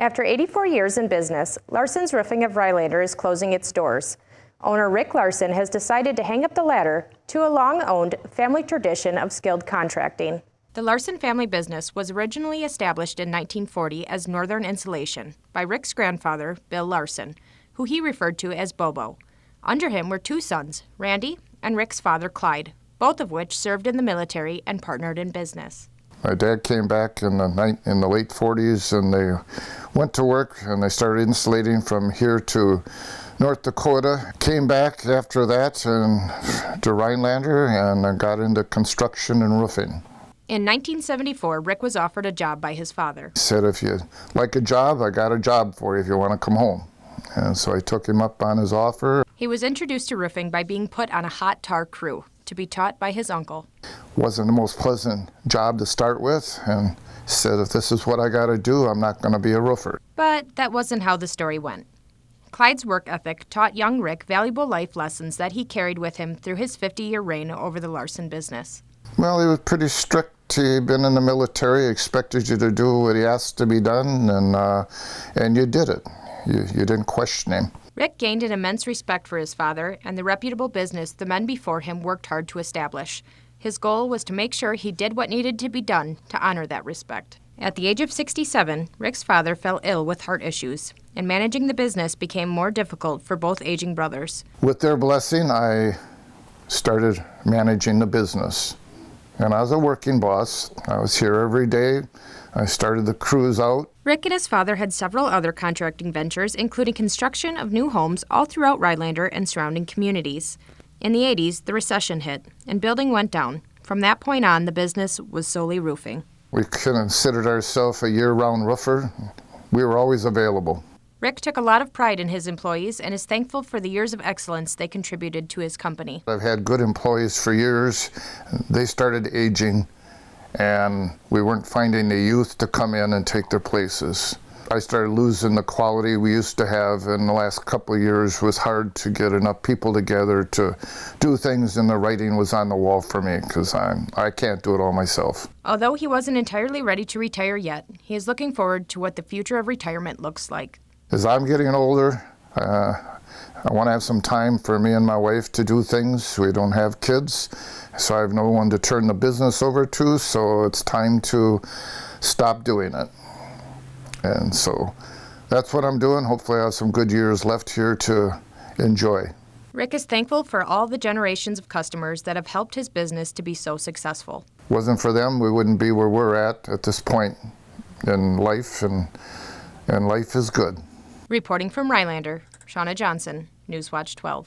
After 84 years in business, Lar-Son's Roofing of Rylander is closing its doors. Owner Rick Lar-Son has decided to hang up the ladder to a long-owned family tradition of skilled contracting. The Lar-Son family business was originally established in 1940 as Northern Insulation by Rick's grandfather, Bill Lar-Son, who he referred to as Bobo. Under him were two sons, Randy and Rick's father, Clyde, both of which served in the military and partnered in business. My dad came back in the late 40s, and they went to work and they started insulating from here to North Dakota. Came back after that and to Rhinelander and got into construction and roofing. In 1974, Rick was offered a job by his father. He said, "If you like a job, I got a job for you if you want to come home." And so I took him up on his offer. He was introduced to roofing by being put on a hot tar crew to be taught by his uncle. Wasn't the most pleasant job to start with, and said, if this is what I got to do, I'm not going to be a roofer. But that wasn't how the story went. Clyde's work ethic taught young Rick valuable life lessons that he carried with him through his 50-year reign over the Lar-Son business. Well, he was pretty strict. He'd been in the military, expected you to do what he asked to be done, and you did it. You didn't question him. Rick gained an immense respect for his father and the reputable business the men before him worked hard to establish. His goal was to make sure he did what needed to be done to honor that respect. At the age of 67, Rick's father fell ill with heart issues, and managing the business became more difficult for both aging brothers. With their blessing, I started managing the business. And I was a working boss. I was here every day. I started the crews out. Rick and his father had several other contracting ventures, including construction of new homes all throughout Rhinelander and surrounding communities. In the 80s, the recession hit, and building went down. From that point on, the business was solely roofing. We considered ourselves a year-round roofer. We were always available. Rick took a lot of pride in his employees and is thankful for the years of excellence they contributed to his company. I've had good employees for years. They started aging, and we weren't finding the youth to come in and take their places. I started losing the quality we used to have in the last couple of years. It was hard to get enough people together to do things, and the writing was on the wall for me because I can't do it all myself. Although he wasn't entirely ready to retire yet, he is looking forward to what the future of retirement looks like. As I'm getting older, I want to have some time for me and my wife to do things. We don't have kids, so I have no one to turn the business over to, so it's time to stop doing it. And so that's what I'm doing. Hopefully I have some good years left here to enjoy. Rick is thankful for all the generations of customers that have helped his business to be so successful. Wasn't for them, we wouldn't be where we're at this point in life, and life is good. Reporting from Rhinelander, Shauna Johnson, Newswatch 12.